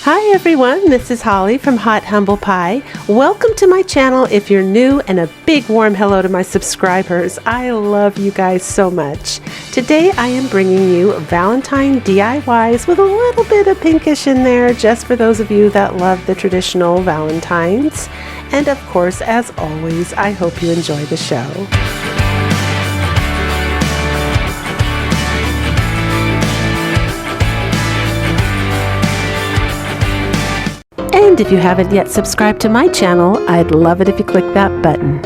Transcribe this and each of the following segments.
Hi everyone, this is Holly from Hot Humble Pie. Welcome to my channel if you're new, and a big warm hello to my subscribers. I love you guys so much. Today I am bringing you Valentine DIYs with a little bit of pinkish in there just for those of you that love the traditional Valentines. And of course, as always, I hope you enjoy the show. And if you haven't yet subscribed to my channel, I'd love it if you click that button.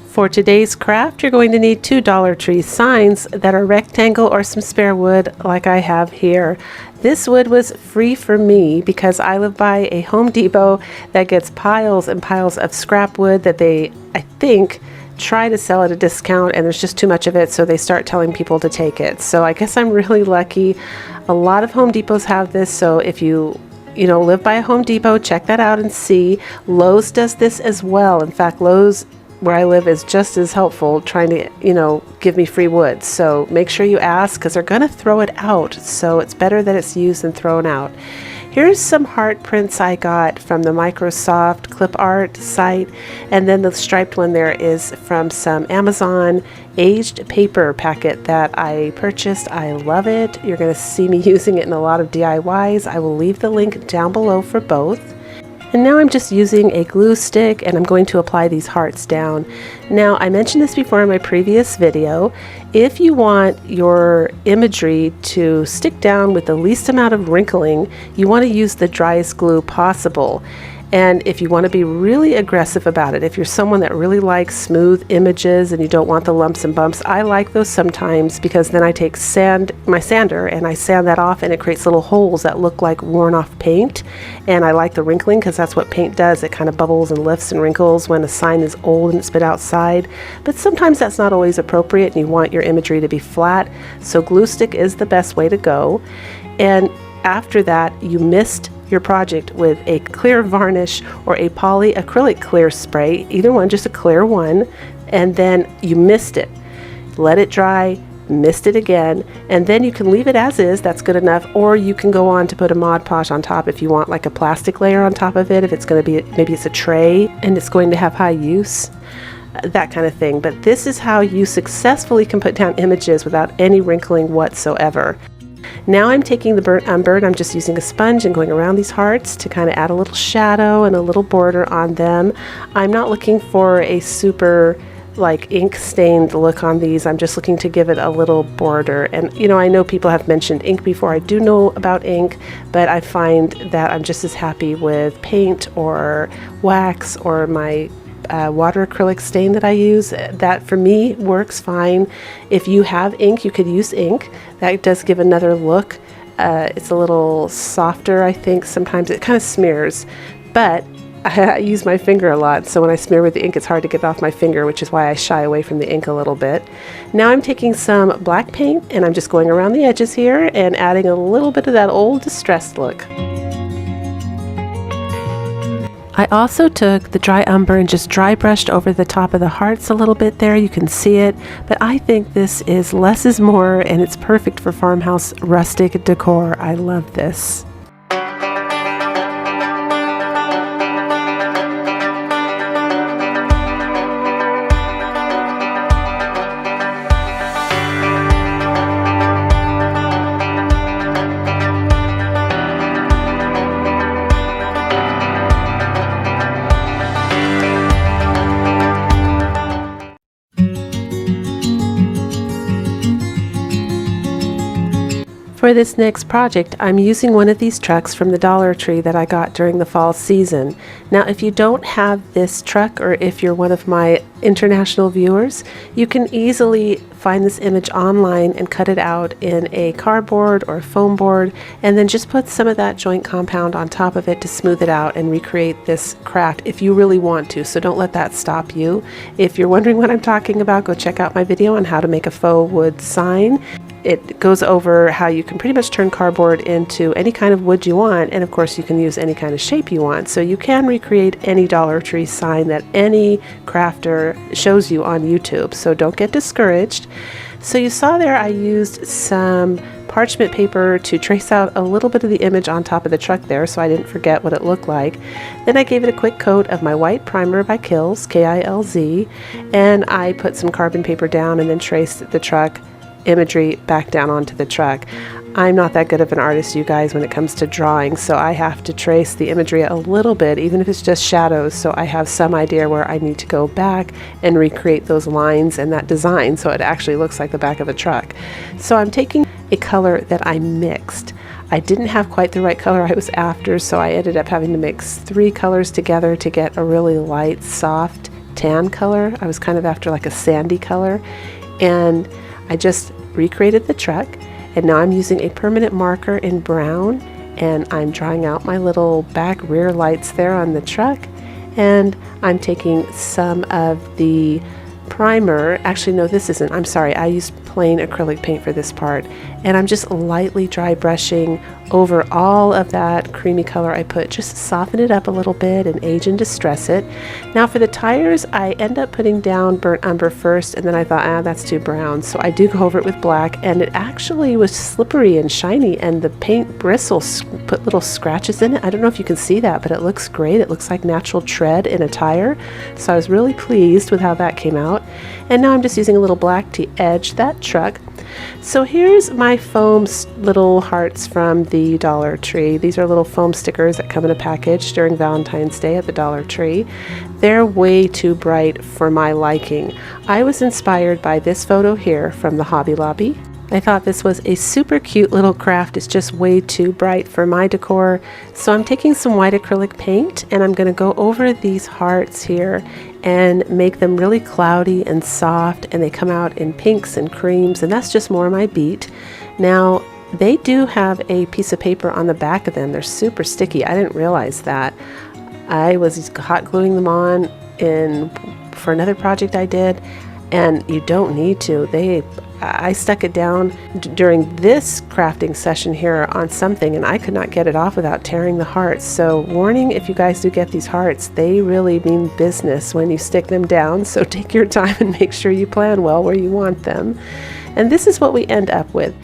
For today's craft, you're going to need two Dollar Tree signs that are rectangle or some spare wood like I have here. This wood was free for me because I live by a Home Depot that gets piles and piles of scrap wood that they, I think, try to sell at a discount, and there's just too much of it, so they start telling people to take it. So I guess I'm really lucky. A lot of Home Depots have this, so if you live by a Home Depot, check that out and see. Lowe's does this as well. In fact, Lowe's where I live is just as helpful, trying to give me free wood. So make sure you ask, because they're gonna throw it out, so it's better that it's used than thrown out. Here's some heart prints I got from the Microsoft Clip Art site, and then the striped one there is from some Amazon aged paper packet that I purchased. I love it. You're going to see me using it in a lot of DIYs. I will leave the link down below for both. And now I'm just using a glue stick, and I'm going to apply these hearts down. Now, I mentioned this before in my previous video. If you want your imagery to stick down with the least amount of wrinkling, you want to use the driest glue possible. And if you want to be really aggressive about it, if you're someone that really likes smooth images and you don't want the lumps and bumps, I like those sometimes, because then I take my sander and I sand that off, and it creates little holes that look like worn off paint. And I like the wrinkling because that's what paint does. It kind of bubbles and lifts and wrinkles when a sign is old and it's been outside. But sometimes that's not always appropriate, and you want your imagery to be flat. So glue stick is the best way to go. And after that, you mist your project with a clear varnish or a polyacrylic clear spray, either one, just a clear one, and then you mist it. Let it dry, mist it again, and then you can leave it as is. That's good enough. Or you can go on to put a Mod Podge on top if you want, like a plastic layer on top of it, if it's going to be, maybe it's a tray and it's going to have high use, that kind of thing. But this is how you successfully can put down images without any wrinkling whatsoever. Now I'm taking the burnt umber, and I'm just using a sponge and going around these hearts to kind of add a little shadow and a little border on them. I'm not looking for a super like ink stained look on these. I'm just looking to give it a little border. And I know people have mentioned ink before. I do know about ink, but I find that I'm just as happy with paint or wax or my water acrylic stain that I use. That for me works fine. If you have ink, you could use ink. That does give another look. It's a little softer, I think. Sometimes it kind of smears, but I use my finger a lot, so when I smear with the ink, it's hard to get off my finger, which is why I shy away from the ink a little bit. Now I'm taking some black paint, and I'm just going around the edges here and adding a little bit of that old distressed look. I also took the dry umber and just dry brushed over the top of the hearts a little bit there. You can see it, but I think this is less is more, and it's perfect for farmhouse rustic decor. I love this. For this next project, I'm using one of these trucks from the Dollar Tree that I got during the fall season. Now, if you don't have this truck, or if you're one of my international viewers, you can easily find this image online and cut it out in a cardboard or foam board, and then just put some of that joint compound on top of it to smooth it out and recreate this craft if you really want to. So don't let that stop you. If you're wondering what I'm talking about, go check out my video on how to make a faux wood sign. it goes over how you can pretty much turn cardboard into any kind of wood you want, and of course you can use any kind of shape you want. So you can recreate any Dollar Tree sign that any crafter shows you on YouTube, so don't get discouraged. So you saw there I used some parchment paper to trace out a little bit of the image on top of the truck there so I didn't forget what it looked like. Then I gave it a quick coat of my white primer by Kilz, K-I-L-Z, and I put some carbon paper down and then traced the truck imagery back down onto the truck. I'm not that good of an artist, you guys, when it comes to drawing, so I have to trace the imagery a little bit, even if it's just shadows, so I have some idea where I need to go back and recreate those lines and that design so it actually looks like the back of a truck. So I'm taking a color that I mixed. I didn't have quite the right color I was after, so I ended up having to mix 3 colors together to get a really light, soft tan color. I was kind of after like a sandy color, and I just recreated the truck, and now I'm using a permanent marker in brown, and I'm drawing out my little back rear lights there on the truck, and I'm taking some of the primer. Actually, no, this isn't. I'm sorry. I used plain acrylic paint for this part, and I'm just lightly dry brushing over all of that creamy color I put, just to soften it up a little bit and age and distress it. Now for the tires, I end up putting down burnt umber first, and then I thought, that's too brown, so I do go over it with black, and it actually was slippery and shiny, and the paint bristles put little scratches in it. I don't know if you can see that, but it looks great. It looks like natural tread in a tire, so I was really pleased with how that came out. And now I'm just using a little black to edge that truck. So here's my foam little hearts from the Dollar Tree. These are little foam stickers that come in a package during Valentine's Day at the Dollar Tree. They're way too bright for my liking. I was inspired by this photo here from the Hobby Lobby. I thought this was a super cute little craft. It's just way too bright for my decor. So I'm taking some white acrylic paint, and I'm going to go over these hearts here and make them really cloudy and soft, and they come out in pinks and creams, and that's just more my beat. Now they do have a piece of paper on the back of them. They're super sticky. I didn't realize that. I was hot gluing them on for another project I did, and you don't need to. I stuck it down during this crafting session here on something, and I could not get it off without tearing the hearts. So warning, if you guys do get these hearts, they really mean business when you stick them down, so take your time and make sure you plan well where you want them. And this is what we end up with.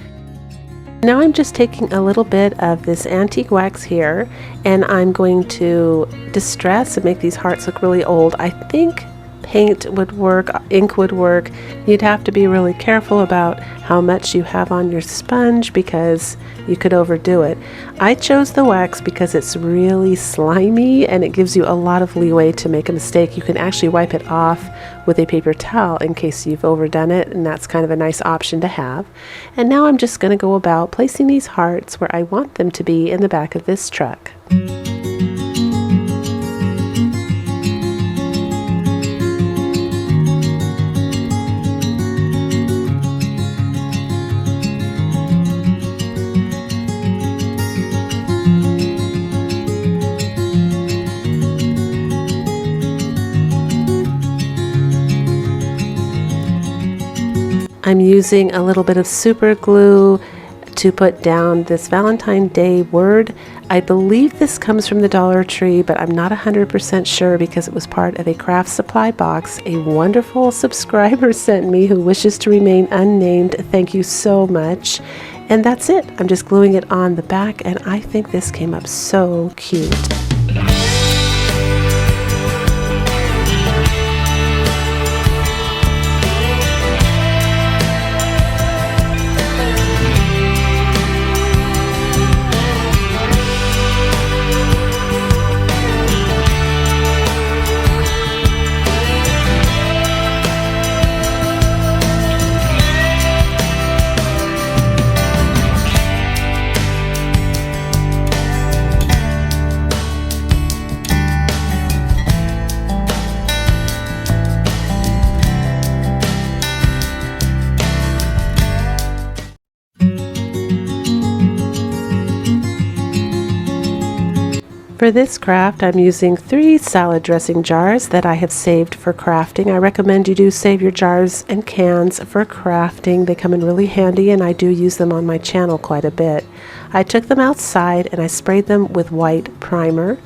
Now I'm just taking a little bit of this antique wax here, and I'm going to distress and make these hearts look really old. I think paint would work, ink would work. You'd have to be really careful about how much you have on your sponge because you could overdo it. I chose the wax because it's really slimy and it gives you a lot of leeway to make a mistake. You can actually wipe it off with a paper towel in case you've overdone it, and that's kind of a nice option to have. And now I'm just going to go about placing these hearts where I want them to be in the back of this truck. I'm using a little bit of super glue to put down this Valentine Day word. I believe this comes from the Dollar Tree, but I'm not 100% sure because it was part of a craft supply box a wonderful subscriber sent me who wishes to remain unnamed. Thank you so much. And that's it. I'm just gluing it on the back, and I think this came up so cute. For this craft, I'm using 3 salad dressing jars that I have saved for crafting. I recommend you do save your jars and cans for crafting. They come in really handy, and I do use them on my channel quite a bit. I took them outside and I sprayed them with white primer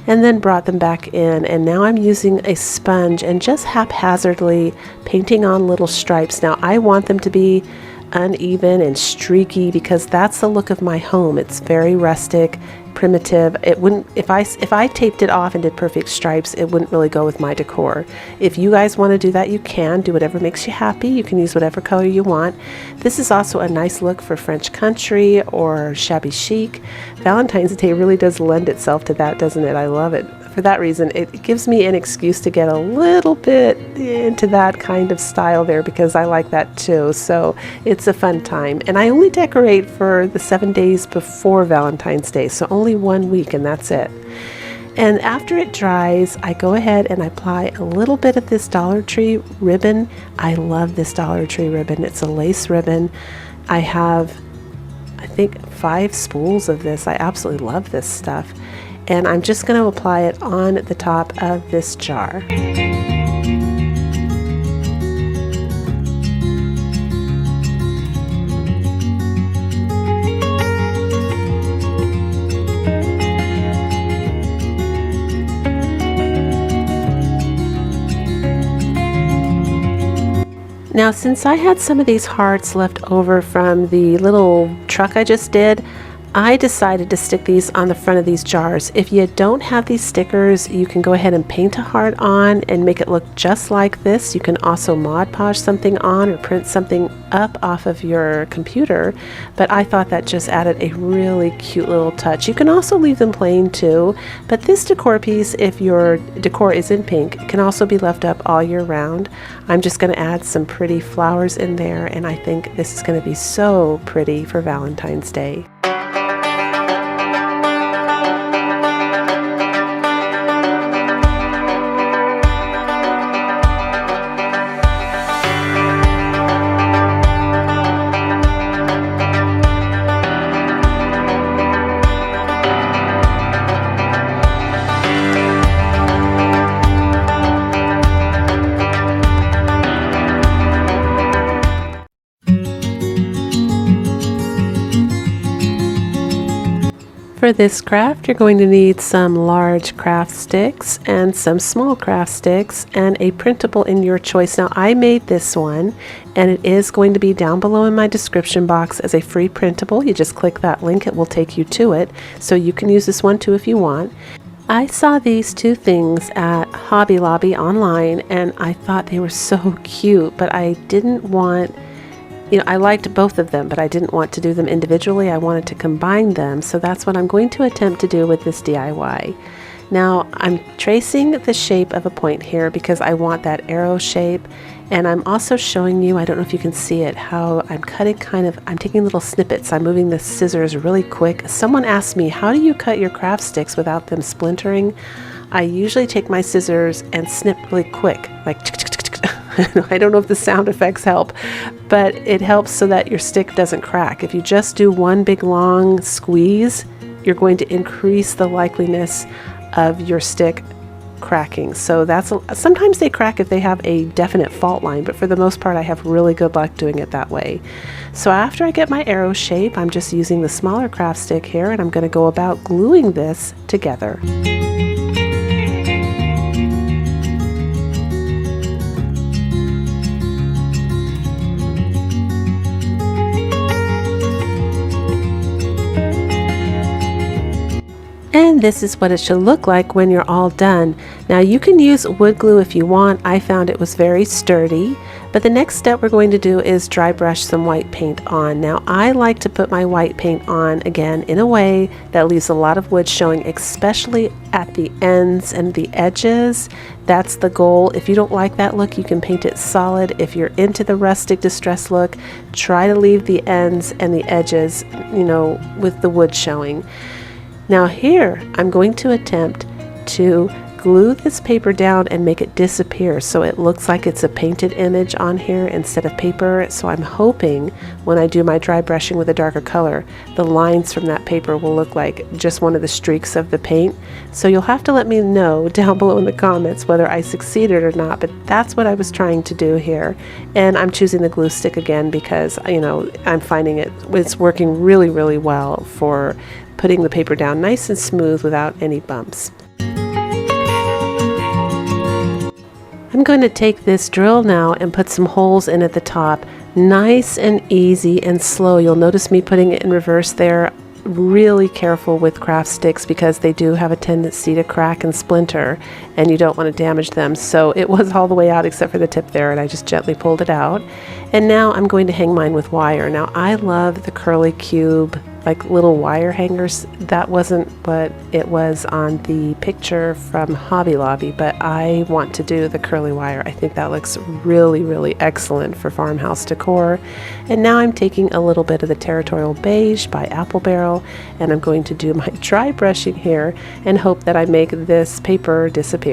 and then brought them back in, and now I'm using a sponge and just haphazardly painting on little stripes. Now I want them to be uneven and streaky because that's the look of my home. It's very rustic, primitive. It wouldn't, if I taped it off and did perfect stripes, it wouldn't really go with my decor. If you guys want to do that, you can do whatever makes you happy. You can use whatever color you want. This is also a nice look for French country or shabby chic. Valentine's Day really does lend itself to that, doesn't it? I love it. For that reason, it gives me an excuse to get a little bit into that kind of style there because I like that too. So it's a fun time. And I only decorate for the 7 days before Valentine's Day, so only 1 week, and that's it. And after it dries, I go ahead and I apply a little bit of this Dollar Tree ribbon. I love this Dollar Tree ribbon. It's a lace ribbon. I have, I think, 5 spools of this. I absolutely love this stuff. And I'm just going to apply it on the top of this jar. Now, since I had some of these hearts left over from the little truck I just did, I decided to stick these on the front of these jars. If you don't have these stickers, you can go ahead and paint a heart on and make it look just like this. You can also Mod Podge something on or print something up off of your computer, but I thought that just added a really cute little touch. You can also leave them plain too, but this decor piece, if your decor is in pink, can also be left up all year round. I'm just going to add some pretty flowers in there, and I think this is going to be so pretty for Valentine's Day. For this craft, you're going to need some large craft sticks and some small craft sticks and a printable in your choice. Now, I made this one, and it is going to be down below in my description box as a free printable. You just click that link, it will take you to it. So you can use this one too if you want. I saw these 2 things at Hobby Lobby online, and I thought they were so cute, but I didn't want, I liked both of them, but I didn't want to do them individually. I wanted to combine them, so that's what I'm going to attempt to do with this DIY. Now, I'm tracing the shape of a point here because I want that arrow shape, and I'm also showing you, I don't know if you can see it, how I'm cutting I'm taking little snippets. I'm moving the scissors really quick. Someone asked me, how do you cut your craft sticks without them splintering? I usually take my scissors and snip really quick, like I don't know if the sound effects help, but it helps so that your stick doesn't crack. If you just do one big long squeeze, you're going to increase the likeliness of your stick cracking. So sometimes they crack if they have a definite fault line, but for the most part I have really good luck doing it that way. So after I get my arrow shape, I'm just using the smaller craft stick here, and I'm going to go about gluing this together. And this is what it should look like when you're all done. Now, you can use wood glue if you want. I found it was very sturdy. But the next step we're going to do is dry brush some white paint on. Now, I like to put my white paint on again in a way that leaves a lot of wood showing, especially at the ends and the edges. That's the goal. If you don't like that look, you can paint it solid. If you're into the rustic distress look, try to leave the ends and the edges, with the wood showing. Now here, I'm going to attempt to glue this paper down and make it disappear so it looks like it's a painted image on here instead of paper. So I'm hoping when I do my dry brushing with a darker color, the lines from that paper will look like just one of the streaks of the paint. So you'll have to let me know down below in the comments whether I succeeded or not, but that's what I was trying to do here. And I'm choosing the glue stick again because, you know, I'm finding it's working really, really well for putting the paper down nice and smooth without any bumps. I'm going to take this drill now and put some holes in at the top. Nice and easy and slow. You'll notice me putting it in reverse there. Really careful with craft sticks because they do have a tendency to crack and splinter and you don't want to damage them. So it was all the way out except for the tip there, and I just gently pulled it out. And now I'm going to hang mine with wire. Now I love the curly cube, like little wire hangers. That wasn't what it was on the picture from Hobby Lobby, but I want to do the curly wire. I think that looks really, really excellent for farmhouse decor. And now I'm taking a little bit of the Territorial Beige by Apple Barrel, and I'm going to do my dry brushing here and hope that I make this paper disappear.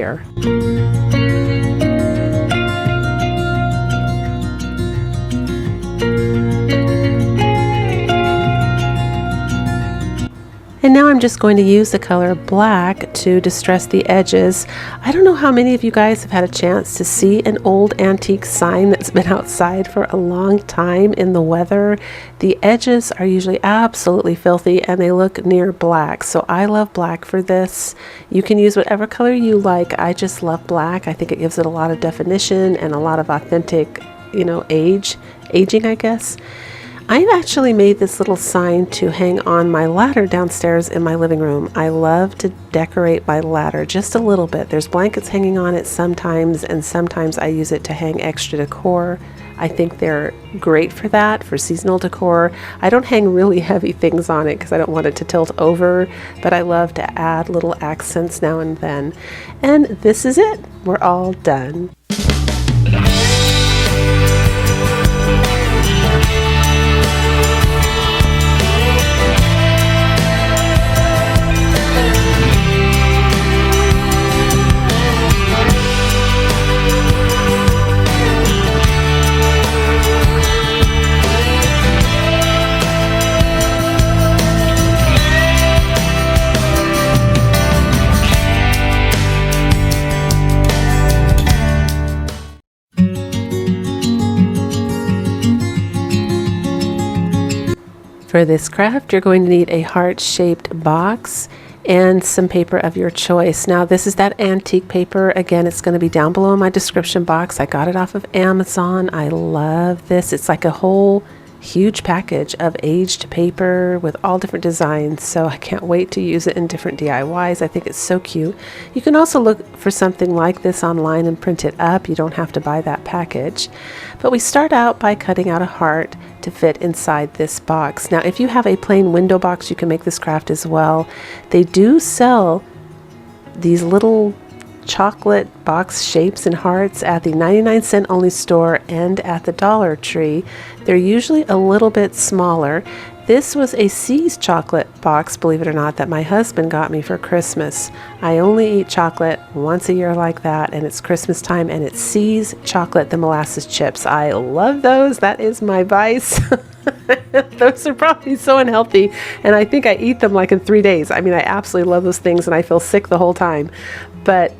And now I'm just going to use the color black to distress the edges. I don't know how many of you guys have had a chance to see an old antique sign that's been outside for a long time in the weather. The edges are usually absolutely filthy and they look near black. So I love black for this. You can use whatever color you like. I just love black. I think it gives it a lot of definition and a lot of authentic, you know, aging, I guess. I've actually made this little sign to hang on my ladder downstairs in my living room. I love to decorate my ladder just a little bit. There's blankets hanging on it sometimes, and sometimes I use it to hang extra decor. I think they're great for that, for seasonal decor. I don't hang really heavy things on it because I don't want it to tilt over, but I love to add little accents now and then. And this is it. We're all done. For this craft, you're going to need a heart-shaped box and some paper of your choice. Now, this is that antique paper. Again, it's going to be down below in my description box. I got it off of Amazon. I love this. It's like a whole huge package of aged paper with all different designs, so I can't wait to use it in different DIYs. I think it's so cute. You can also look for something like this online and print it up. You don't have to buy that package. But we start out by cutting out a heart to fit inside this box. Now, if you have a plain window box, you can make this craft as well. They do sell these little chocolate box shapes and hearts at the 99-cent only store and at the Dollar Tree. They're usually a little bit smaller. This was a See's chocolate box, believe it or not, that my husband got me for Christmas. I only eat chocolate once a year like that, and it's Christmas time, and it's See's chocolate, the molasses chips. I love those. That is my vice. Those are probably so unhealthy, and I think I eat them like in 3 days. I mean, I absolutely love those things, and I feel sick the whole time. But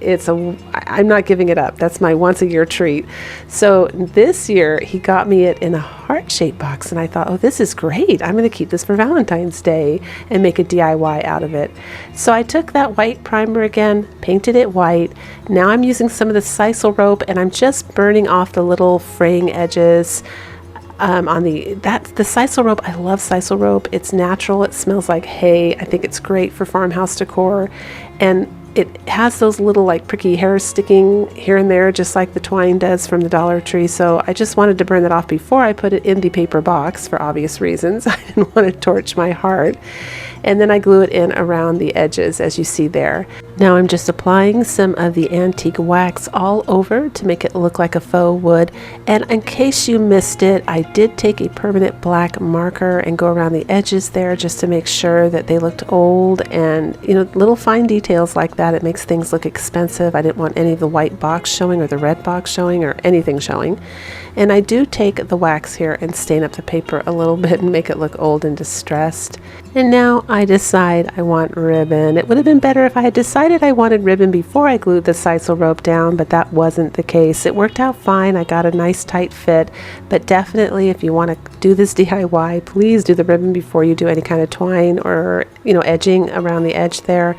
I'm not giving it up. That's my once a year treat. So this year he got me it in a heart-shaped box, and I thought, oh, this is great. I'm going to keep this for Valentine's Day and make a DIY out of it. So I took that white primer again, painted it white. Now I'm using some of the sisal rope, and I'm just burning off the little fraying edges. On the sisal rope, I love sisal rope. It's natural. It smells like hay. I think it's great for farmhouse decor, and it has those little like pricky hairs sticking here and there, just like the twine does from the Dollar Tree. So I just wanted to burn that off before I put it in the paper box for obvious reasons. I didn't want to torch my heart. And then I glue it in around the edges, as you see there. Now I'm just applying some of the antique wax all over to make it look like a faux wood. And in case you missed it, I did take a permanent black marker and go around the edges there just to make sure that they looked old, and you know, little fine details like that, it makes things look expensive. I didn't want any of the white box showing or the red box showing or anything showing. And I do take the wax here and stain up the paper a little bit and make it look old and distressed. And now I decide I want ribbon. It would have been better if I had decided I wanted ribbon before I glued the sisal rope down, but that wasn't the case. It worked out fine. I got a nice tight fit, but definitely if you want to do this DIY, please do the ribbon before you do any kind of twine or, you know, edging around the edge there.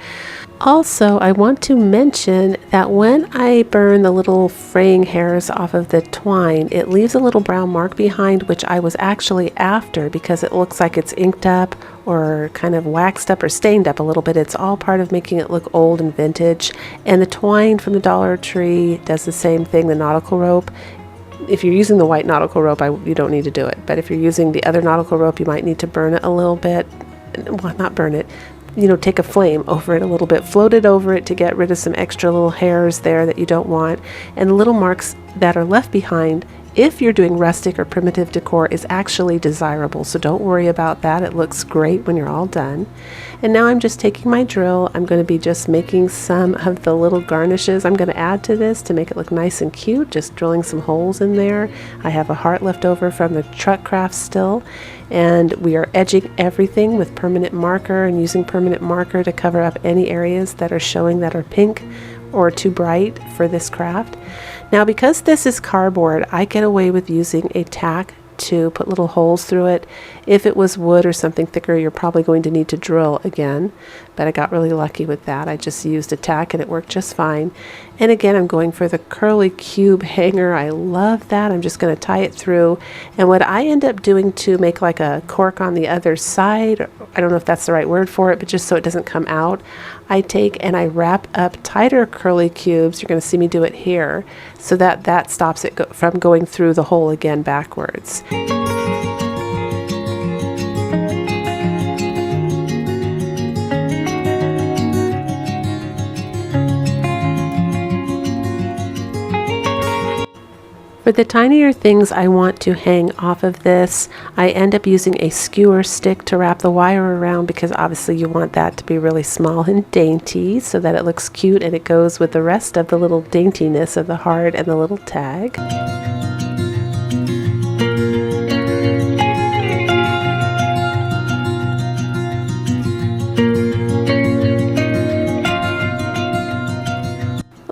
Also, I want to mention that when I burn the little fraying hairs off of the twine, it leaves a little brown mark behind, which I was actually after because it looks like it's inked up or kind of waxed up or stained up a little bit. It's all part of making it look old and vintage. And the twine from the Dollar Tree does the same thing, the nautical rope. If you're using the white nautical rope, you don't need to do it. But if you're using the other nautical rope, you might need to burn it a little bit. Well, not burn it. You know, take a flame over it a little bit, float it over it to get rid of some extra little hairs there that you don't want. And the little marks that are left behind, if you're doing rustic or primitive decor, is actually desirable. So don't worry about that. It looks great when you're all done. And now I'm just taking my drill. I'm going to be just making some of the little garnishes I'm going to add to this to make it look nice and cute, just drilling some holes in there. I have a heart left over from the truck craft still. And we are edging everything with permanent marker and using permanent marker to cover up any areas that are showing that are pink or too bright for this craft. Now, because this is cardboard, I get away with using a tack to put little holes through it. If it was wood or something thicker, you're probably going to need to drill again, but I got really lucky with that. I just used a tack and it worked just fine. And again, I'm going for the curly cube hanger. I love that. I'm just going to tie it through. And what I end up doing to make like a cork on the other side, I don't know if that's the right word for it, but just so it doesn't come out, I take and I wrap up tighter curly cubes. You're going to see me do it here, so that that stops it from going through the hole again backwards. For the tinier things I want to hang off of this, I end up using a skewer stick to wrap the wire around, because obviously you want that to be really small and dainty so that it looks cute and it goes with the rest of the little daintiness of the heart and the little tag.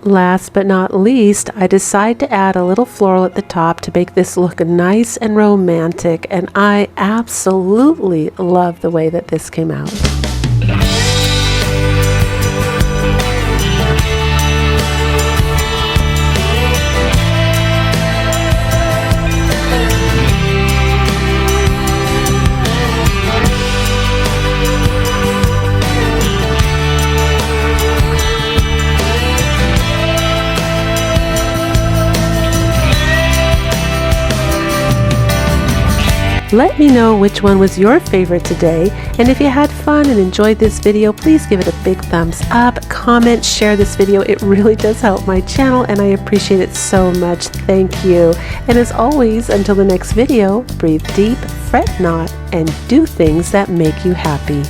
Last but not least, I decide to add a little floral at the top to make this look nice and romantic, and I absolutely love the way that this came out. Let me know which one was your favorite today, and if you had fun and enjoyed this video, please give it a big thumbs up, comment, share this video. It really does help my channel and I appreciate it so much. Thank you. And as always, until the next video, breathe deep, fret not, and do things that make you happy.